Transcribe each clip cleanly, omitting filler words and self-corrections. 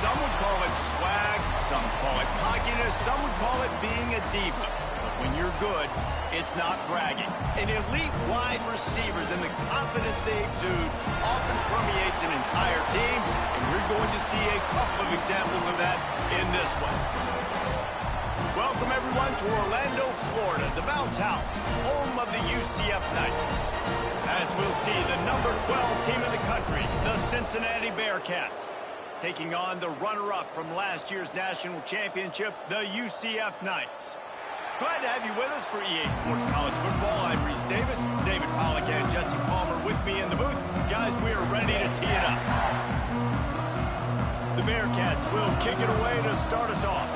Some would call it swag, some call it cockiness, some would call it being a diva. But when you're good, it's not bragging. And elite wide receivers and the confidence they exude often permeates an entire team, and we're going to see a couple of examples of that in this one. Welcome, everyone, to Orlando, Florida, the Bounce House, home of the UCF Knights. As we'll see, the number 12 team in the country, the Cincinnati Bearcats, taking on the runner-up from last year's national championship, the UCF Knights. Glad to have you with us for EA Sports College Football. I'm Reese Davis, David Pollack and Jesse Palmer with me in the booth. Guys, we are ready to tee it up. The Bearcats will kick it away to start us off.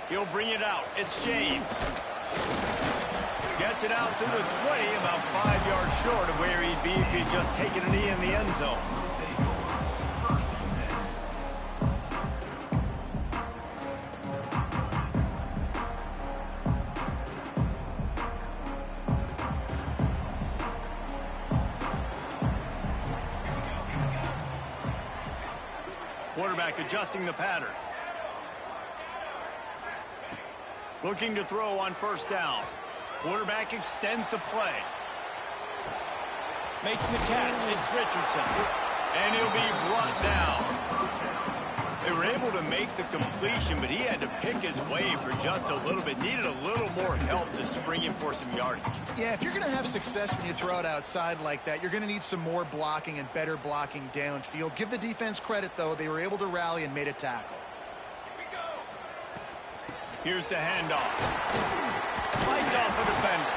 He'll bring it out. It's James. Gets it out to the 20, about 5 yards short of where he'd be if he'd just taken a knee in the end zone. Quarterback adjusting the pattern. Looking to throw on first down. Quarterback extends the play. Makes the catch. It's Richardson. And he'll be brought down. They were able to make the completion, but he had to pick his way for just a little bit. Needed a little more help to spring him for some yardage. Yeah, if you're going to have success when you throw it outside like that, you're going to need some more blocking and better blocking downfield. Give the defense credit, though. They were able to rally and made a tackle. Here's the handoff. Fights off a defender.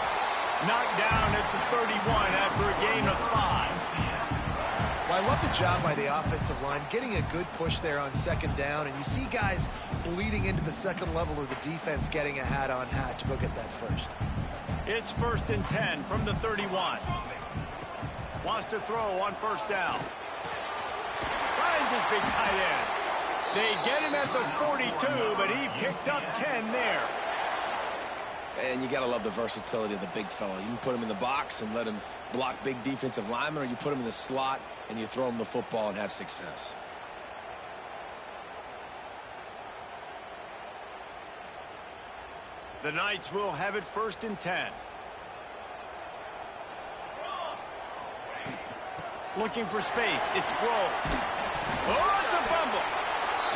Knocked down at the 31 after a gain of 5. Well, I love the job by the offensive line, getting a good push there on second down, and you see guys bleeding into the second level of the defense getting a hat-on-hat to go get that first. It's 1st and 10 from the 31. Wants to throw on first down. Finds his big tight end. They get him at the 42, but he picked up 10 there. And you got to love the versatility of the big fella. You can put him in the box and let him block big defensive linemen, or you put him in the slot and you throw him the football and have success. The Knights will have it 1st and 10. Looking for space. It's Grove. Oh, it's a fumble.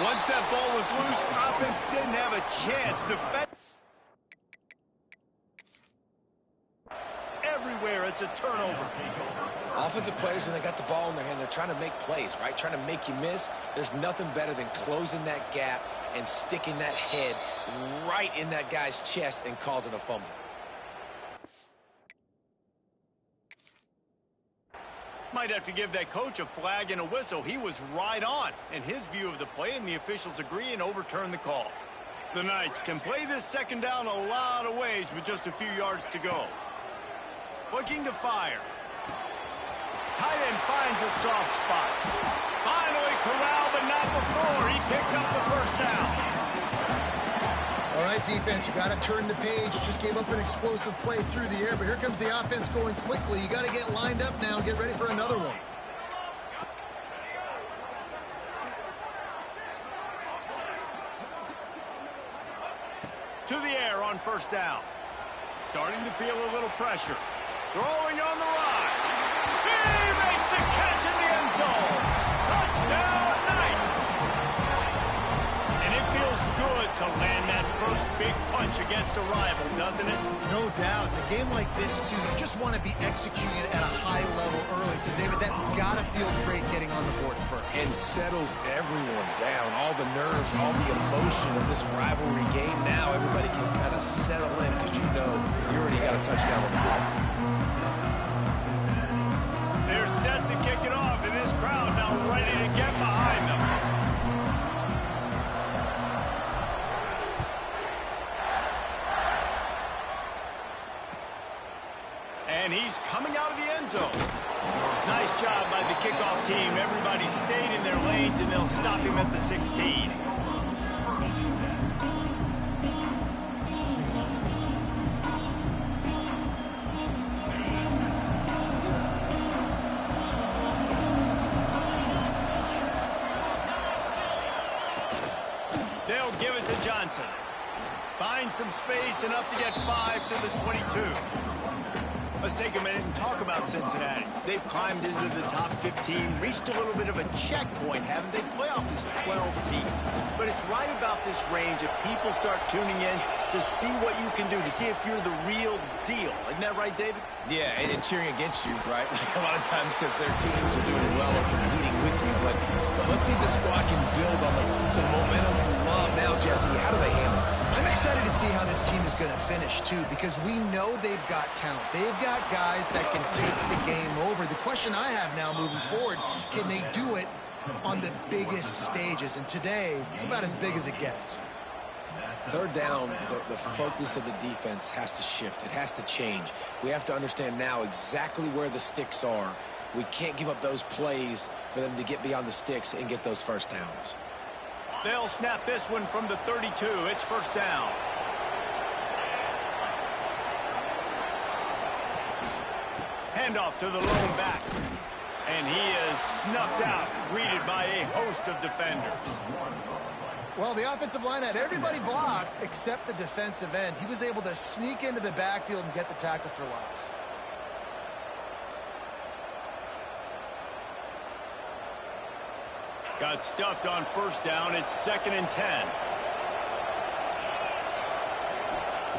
Once that ball was loose, offense didn't have a chance. Everywhere, it's a turnover. Offensive players, when they got the ball in their hand, they're trying to make plays, right? Trying to make you miss. There's nothing better than closing that gap and sticking that head right in that guy's chest and causing a fumble. Might have to give that coach a flag and a whistle. He was right on in his view of the play, and the officials agree and overturn the call. The Knights can play this second down a lot of ways with just a few yards to go. Looking to fire. Tight end finds a soft spot. Finally corralled, but not before. He picks up the first down. All right, defense, you got to turn the page. Just gave up an explosive play through the air, but here comes the offense going quickly. You got to get lined up now and get ready for another one. To the air on first down. Starting to feel a little pressure. Throwing on the ride. He makes the catch in the end zone. Touchdown, Knights. And it feels good to land that first big punch against a rival, doesn't it? No doubt. In a game like this, too, you just want to be executing it at a high level early. So, David, that's got to feel great getting on the board first. And settles everyone down. All the nerves, all the emotion of this rivalry game. Now everybody can kind of settle in because you know you already got a touchdown on the board. They're set to kick it off, and this crowd now ready to get behind them. And he's coming out of the end zone. Nice job by the kickoff team. Everybody stayed in their lanes, and they'll stop him at the 16. They'll give it to Johnson. Finds some space, enough to get 5 to the 22. Let's take a minute and talk about Cincinnati. They've climbed into the top 15, reached a little bit of a checkpoint, haven't they? Playoff is 12 teams. But it's right about this range if people start tuning in to see what you can do, to see if you're the real deal. Isn't that right, David? Yeah, and cheering against you, right? Like a lot of times because their teams are doing well or competing with you. But let's see if the squad can build on some momentum, some love now, Jesse. How do they handle it? I'm excited to see how this team is going to finish, too, because we know they've got talent. They've got guys that can take the game over. The question I have now moving forward, can they do it on the biggest stages? And today, it's about as big as it gets. Third down, the focus of the defense has to shift. It has to change. We have to understand now exactly where the sticks are. We can't give up those plays for them to get beyond the sticks and get those first downs. They'll snap this one from the 32. It's first down. Handoff to the lone back. And he is snuffed out, greeted by a host of defenders. Well, the offensive line had everybody blocked except the defensive end. He was able to sneak into the backfield and get the tackle for loss. Got stuffed on first down. It's 2nd and 10.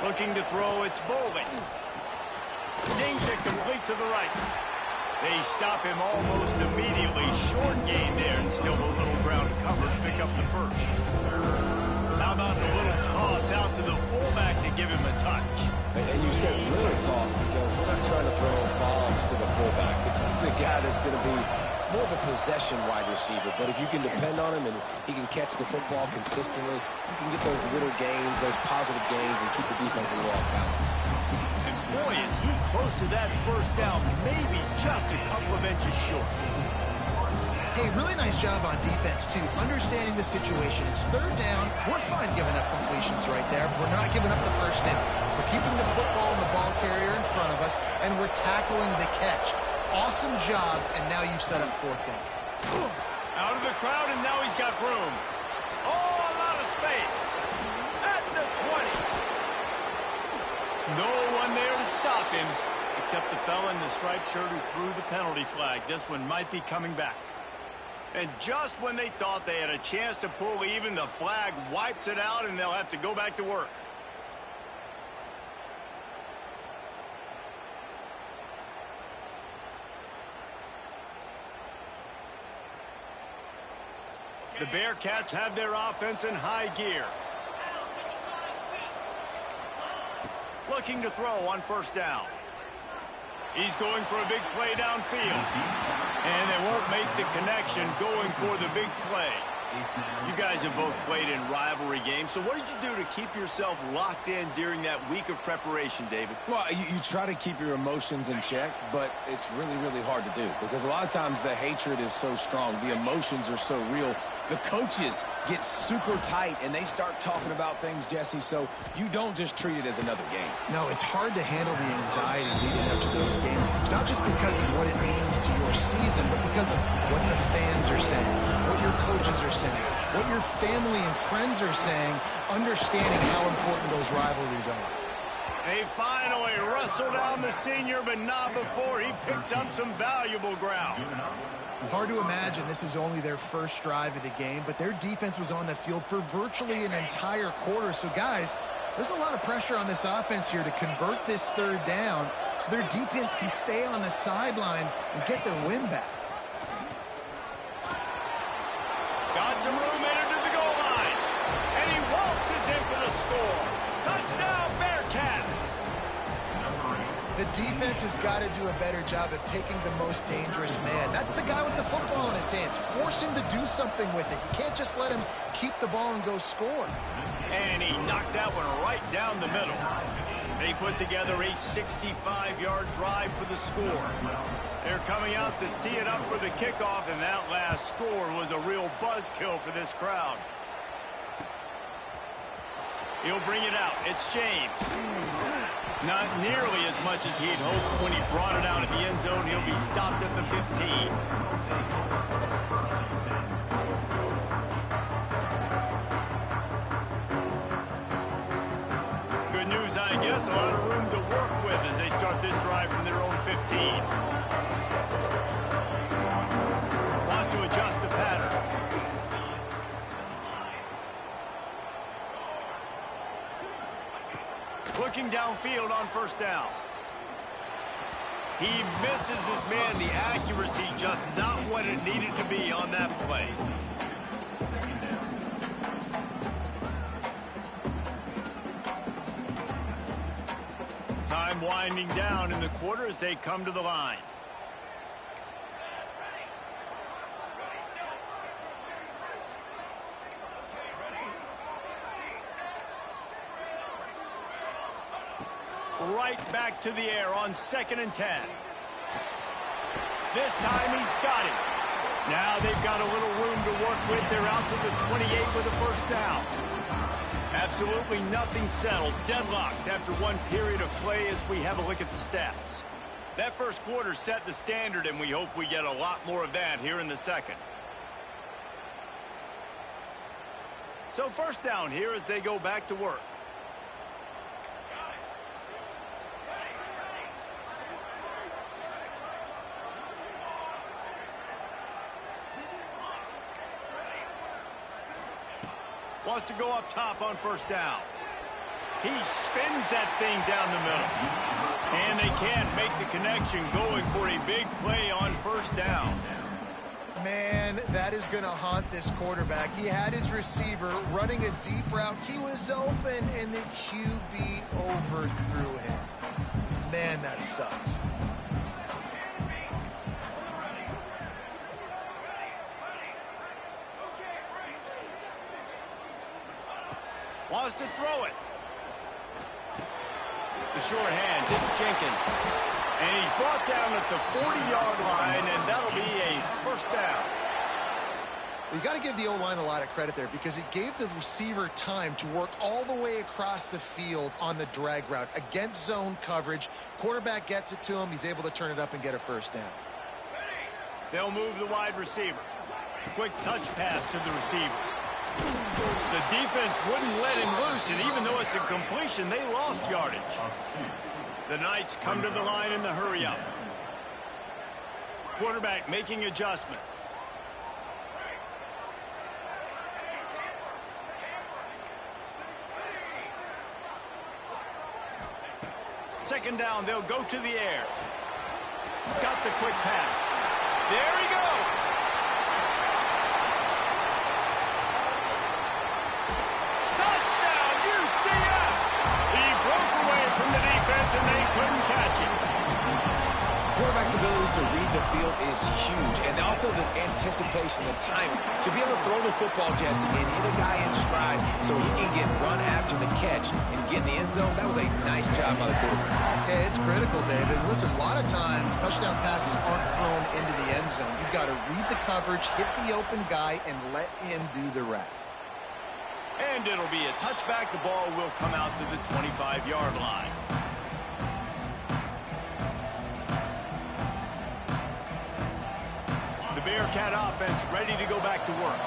Looking to throw, it's Bowling. Zings it complete to the right. They stop him almost immediately. Short gain there, and still a little ground to cover to pick up the first. How about a little toss out to the fullback to give him a touch? And you said little toss because they're not trying to throw bombs to the fullback. This is a guy that's going to be more of a possession wide receiver, but if you can depend on him and he can catch the football consistently, you can get those little gains, those positive gains, and keep the defense a little off balance. And boy, is he close to that first down, maybe just a couple of inches short. Hey, really nice job on defense, too, understanding the situation. It's third down. We're fine giving up completions right there. We're not giving up the first down. We're keeping the football and the ball carrier in front of us, and we're tackling the catch. Awesome job, and now you've set up fourth down. Out of the crowd, and now he's got room. Oh, a lot of space. At the 20. No one there to stop him, except the fella in the striped shirt who threw the penalty flag. This one might be coming back. And just when they thought they had a chance to pull even, the flag wipes it out, and they'll have to go back to work. The Bearcats have their offense in high gear. Looking to throw on first down. He's going for a big play downfield. And they won't make the connection going for the big play. You guys have both played in rivalry games, so what did you do to keep yourself locked in during that week of preparation, David? Well, you try to keep your emotions in check, but it's really, really hard to do because a lot of times the hatred is so strong. The emotions are so real. The coaches get super tight, and they start talking about things, Jesse, so you don't just treat it as another game. No, it's hard to handle the anxiety leading up to those games, not just because of what it means to your season, but because of what the fans are saying, what your coaches are saying, what your family and friends are saying, understanding how important those rivalries are. They finally wrestle down the senior, but not before he picks up some valuable ground. Hard to imagine this is only their first drive of the game, but their defense was on the field for virtually an entire quarter. So, guys, there's a lot of pressure on this offense here to convert this third down so their defense can stay on the sideline and get their win back. Got some room into the goal line, and he waltzes in for the score. Touchdown, Bearcats! The defense has got to do a better job of taking the most dangerous man. That's the guy with the football in his hands. Force him to do something with it. You can't just let him keep the ball and go score. And he knocked that one right down the middle. They put together a 65-yard drive for the score. They're coming out to tee it up for the kickoff, and that last score was a real buzzkill for this crowd. He'll bring it out. It's James. Not nearly as much as he'd hoped when he brought it out at the end zone. He'll be stopped at the 15. yes, a lot of room to work with as they start this drive from their own 15. Wants to adjust the pattern. Looking downfield on first down. He misses his man. The accuracy just not what it needed to be on that play. Time winding down in the quarter as they come to the line. Right back to the air on 2nd and 10. This time he's got it. Now they've got a little room to work with. They're out to the 28 with a first down. Absolutely nothing settled. Deadlocked after one period of play as we have a look at the stats. That first quarter set the standard, and we hope we get a lot more of that here in the second. So first down here as they go back to work. Wants to go up top on first down. He spins that thing down the middle. And they can't make the connection, going for a big play on first down. Man, that is going to haunt this quarterback. He had his receiver running a deep route. He was open, and the QB overthrew him. Man, that sucks. Wants to throw it. The short hands, it's Jenkins. And he's brought down at the 40-yard line, and that'll be a first down. You got to give the O-line a lot of credit there because it gave the receiver time to work all the way across the field on the drag route against zone coverage. Quarterback gets it to him. He's able to turn it up and get a first down. They'll move the wide receiver. Quick touch pass to the receiver. The defense wouldn't let him loose, and even though it's a completion, they lost yardage. The Knights come to the line in the hurry-up. Quarterback making adjustments. Second down, they'll go to the air. Got the quick pass. There he goes. From the defense, and they couldn't catch him. Quarterback's abilities to read the field is huge, and also the anticipation, the timing, to be able to throw the football, Jesse, and hit a guy in stride so he can get run after the catch and get in the end zone. That was a nice job by the quarterback. Yeah, it's critical, David. Listen, a lot of times touchdown passes aren't thrown into the end zone. You've got to read the coverage, hit the open guy, and let him do the rest. And it'll be a touchback. The ball will come out to the 25-yard line. The Bearcat offense ready to go back to work.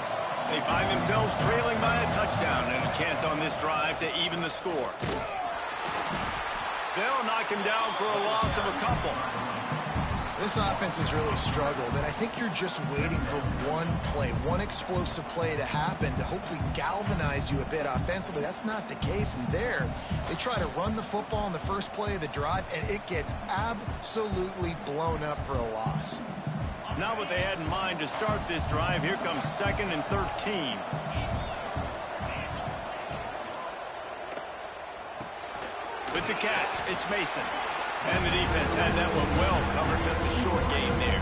They find themselves trailing by a touchdown and a chance on this drive to even the score. They'll knock him down for a loss of a couple. This offense has really struggled, and I think you're just waiting for one play, one explosive play to happen to hopefully galvanize you a bit offensively. That's not the case, and there, they try to run the football in the first play of the drive, and it gets absolutely blown up for a loss. Not what they had in mind to start this drive. Here comes 2nd and 13. With the catch, it's Mason. And the defense had that one well covered, just a short gain there.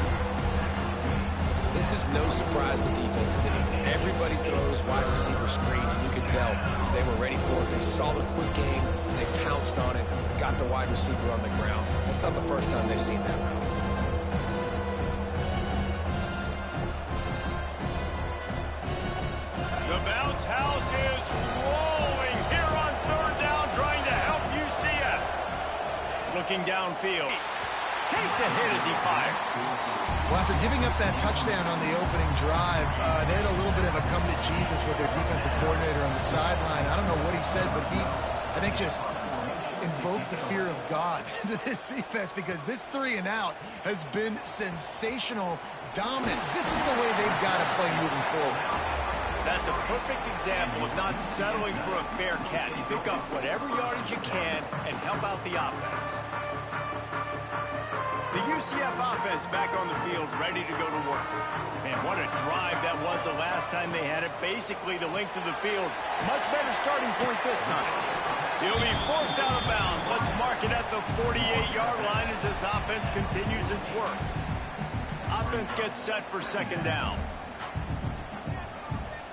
This is no surprise to defenses anymore. Everybody throws wide receiver screens, and you can tell they were ready for it. They saw the quick game, they pounced on it, got the wide receiver on the ground. That's not the first time they've seen that route. The bounce house is rolling here on 3rd down, trying to help UCF. Looking downfield. Takes a hit as he fires. Well, after giving up that touchdown on the opening drive, they had a little bit of a come to Jesus with their defensive coordinator on the sideline. I don't know what he said, but he, I think, just invoke the fear of God into this defense, because this 3-and-out has been sensational, dominant. This is the way they've got to play moving forward. That's a perfect example of not settling for a fair catch. Pick up whatever yardage you can and help out the offense. The UCF offense back on the field, ready to go to work. Man, what a drive that was the last time they had it. Basically the length of the field. Much better starting point this time. He'll be forced out of bounds. Let's mark it at the 48-yard line as this offense continues its work. Offense gets set for second down.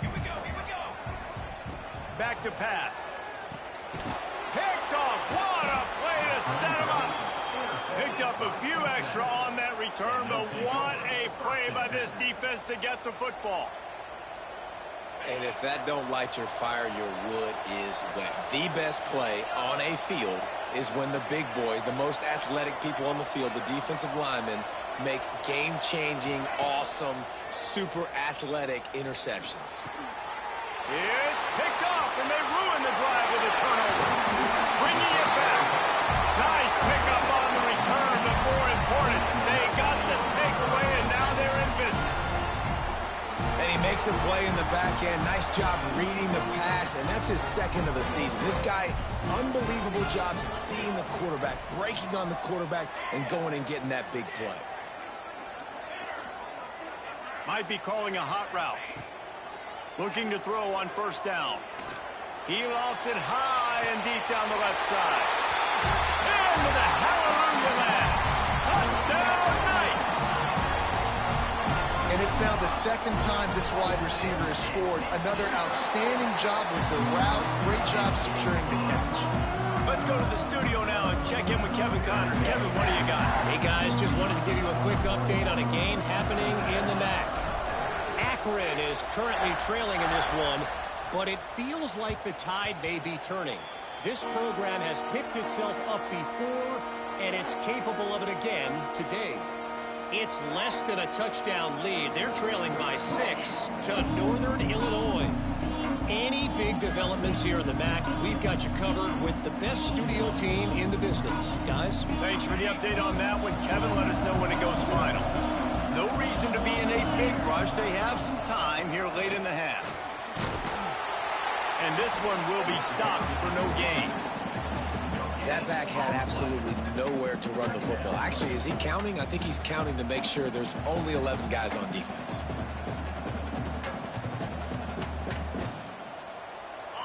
Here we go. Back to pass. Picked off. What a play to set him up. Picked up a few extra on that return, but what a play by this defense to get the football. And if that don't light your fire, your wood is wet. The best play on a field is when the big boy, the most athletic people on the field, the defensive linemen, make game-changing, awesome, super athletic interceptions. It's picked off, and they ruin the drive with a turnover. Bringing it back. Nice pickup on the return, but more important, they got the takeaway, and now they're in business. And he makes a play in the back end. Nice job reading the pass, and that's his second of the season. This guy, unbelievable job seeing the quarterback, breaking on the quarterback, and going and getting that big play. Might be calling a hot route. Looking to throw on first down. He lofts it high and deep down the left side. Into the hallelujah land. Touchdown, Knights! And it's now the second time this wide receiver has scored. Another outstanding job with the route. Great job securing the catch. Let's go to the studio now and check in with Kevin Connors. Kevin, what do you got? Hey, guys, just wanted to give you a quick update on a game happening in the MAC. Akron is currently trailing in this one, but it feels like the tide may be turning. This program has picked itself up before, and it's capable of it again today. It's less than a touchdown lead. They're trailing by 6 to Northern Illinois. Any big developments here in the MAC, we've got you covered with the best studio team in the business. Guys? Thanks for the update on that one. Kevin, let us know when it goes final. No reason to be in a big rush. They have some time here late in the half. And this one will be stopped for no gain. That back had absolutely nowhere to run the football. Actually, is he counting? I think he's counting to make sure there's only 11 guys on defense.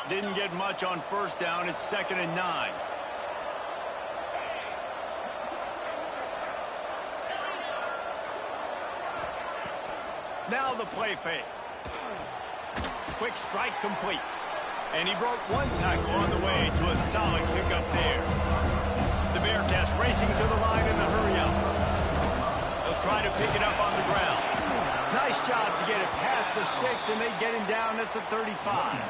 Didn't get much on first down. It's 2nd and 9. Now the play fake. Quick strike complete. And he broke one tackle on the way to a solid pickup there. The Bearcats racing to the line in the hurry-up. They'll try to pick it up on the ground. Nice job to get it past the sticks, and they get him down at the 35.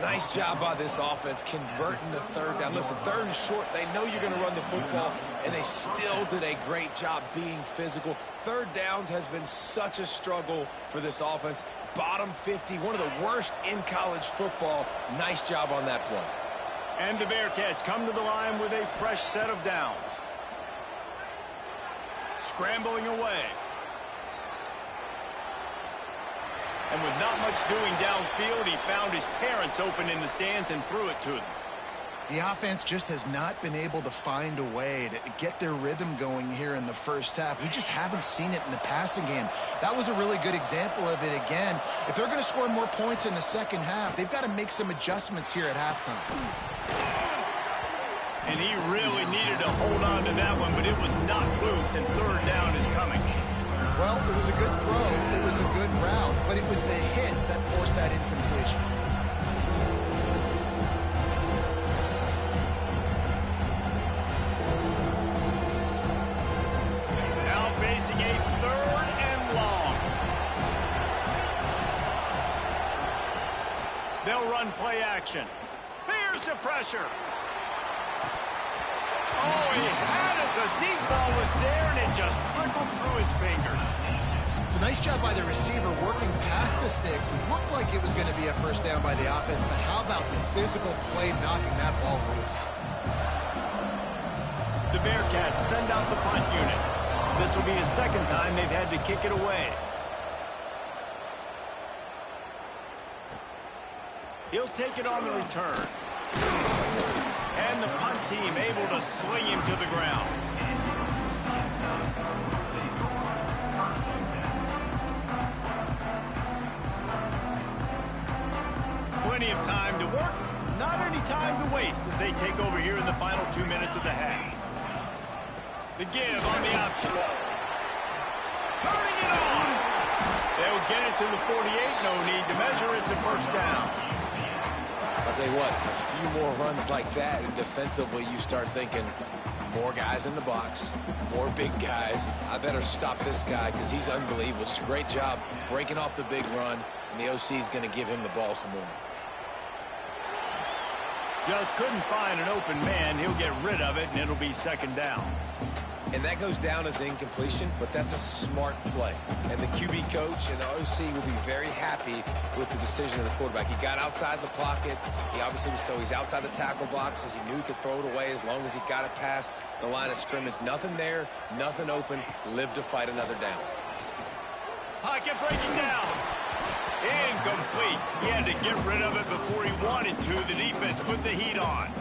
Nice job by this offense converting the third down. Listen, 3rd and short, they know you're going to run the football, and they still did a great job being physical. 3rd downs has been such a struggle for this offense. Bottom 50, one of the worst in college football. Nice job on that play. And the Bearcats come to the line with a fresh set of downs. Scrambling away. And with not much doing downfield, he found his parents open in the stands and threw it to them. The offense just has not been able to find a way to get their rhythm going here in the first half. We just haven't seen it in the passing game. That was a really good example of it again. If they're going to score more points in the second half, they've got to make some adjustments here at halftime. And he really needed to hold on to that one, but it was not loose, and 3rd down is coming. Well, it was a good throw. It was a good route, but it was the hit that forced that incompletion. Now facing a 3rd and long. They'll run play action. Here's the pressure. Oh, he had it. The deep ball was there, and it just trickled through his fingers. So nice job by the receiver working past the sticks. It looked like it was going to be a first down by the offense, but how about the physical play knocking that ball loose? The Bearcats send out the punt unit. This will be the second time they've had to kick it away. He'll take it on the return. And the punt team able to sling him to the ground. Plenty of time to work, not any time to waste as they take over here in the final 2 minutes of the half. The give on the option. Turning it on. They'll get it to the 48. No need to measure. It's a first down. I'll tell you what, a few more runs like that, and defensively you start thinking, more guys in the box, more big guys. I better stop this guy because he's unbelievable. Just a great job breaking off the big run, and the OC is going to give him the ball some more. Just couldn't find an open man. He'll get rid of it, and it'll be second down. And that goes down as incompletion, but that's a smart play. And the QB coach and the OC will be very happy with the decision of the quarterback. He got outside the pocket. He obviously was he's outside the tackle boxes. He knew he could throw it away as long as he got it past the line of scrimmage. Nothing there, nothing open. Live to fight another down. Pocket breaking down. Incomplete. He had to get rid of it before he wanted to. The defense put the heat on.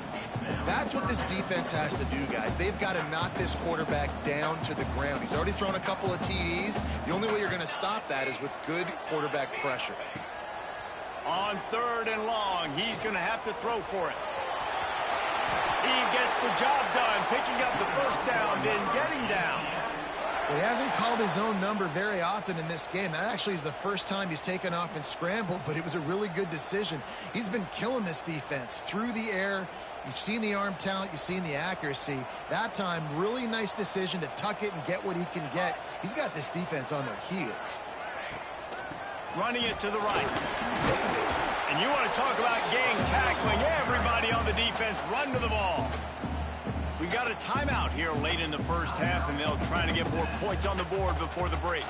That's what this defense has to do, guys. They've got to knock this quarterback down to the ground. He's already thrown a couple of TDs. The only way you're going to stop that is with good quarterback pressure. On third and long, he's going to have to throw for it. He gets the job done, picking up the first down, then getting down. Well, he hasn't called his own number very often in this game. That actually is the first time he's taken off and scrambled, but it was a really good decision. He's been killing this defense through the air. You've seen the arm talent. You've seen the accuracy. That time, really nice decision to tuck it and get what he can get. He's got this defense on their heels. Running it to the right. And you want to talk about gang tackling. Everybody on the defense run to the ball. We got a timeout here late in the first half, and they'll try to get more points on the board before the break.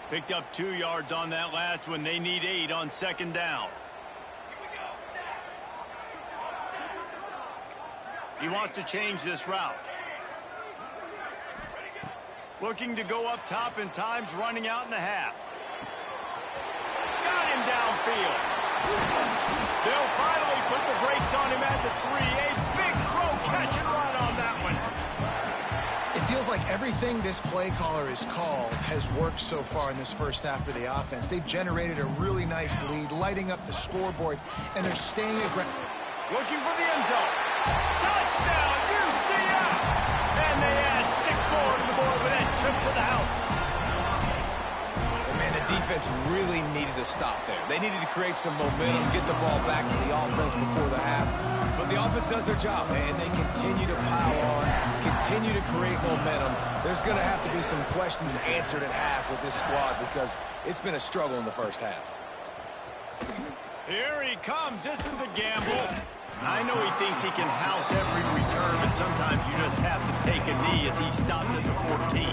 Picked up 2 yards on that last one. They need 8 on second down. He wants to change this route. Looking to go up top, and time's running out in the half. Got him downfield. They'll finally put the brakes on him at the 3. A big throw, catch and run on that one. It feels like everything this play caller has called has worked so far in this first half for the offense. They've generated a really nice lead, lighting up the scoreboard, and they're staying aggressive. Looking for the end zone. Touchdown, UCF! And they add 6 more to the board with that trip to the house. And man, the defense really needed to stop there. They needed to create some momentum, get the ball back to the offense before the half. But the offense does their job, and they continue to pile on, continue to create momentum. There's going to have to be some questions answered at half with this squad because it's been a struggle in the first half. Here he comes. This is a gamble. I know he thinks he can house every return, but sometimes you just have to take a knee as he stopped at the 14.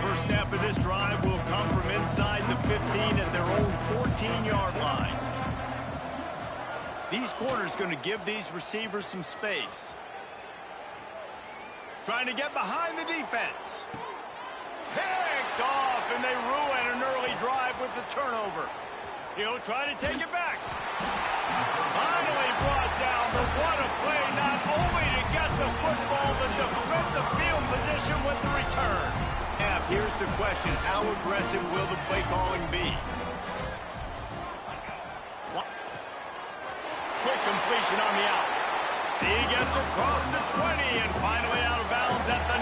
First snap of this drive will come from inside the 15 at their own 14-yard line. These corners going to give these receivers some space. Trying to get behind the defense. Picked off, and they ruin an early drive with the turnover. He'll try to take it back. Finally brought down, but what a play, not only to get the football, but to flip the field position with the return. Here's the question, how aggressive will the play calling be? Quick completion on the out. He gets across the 20 and finally out of bounds at the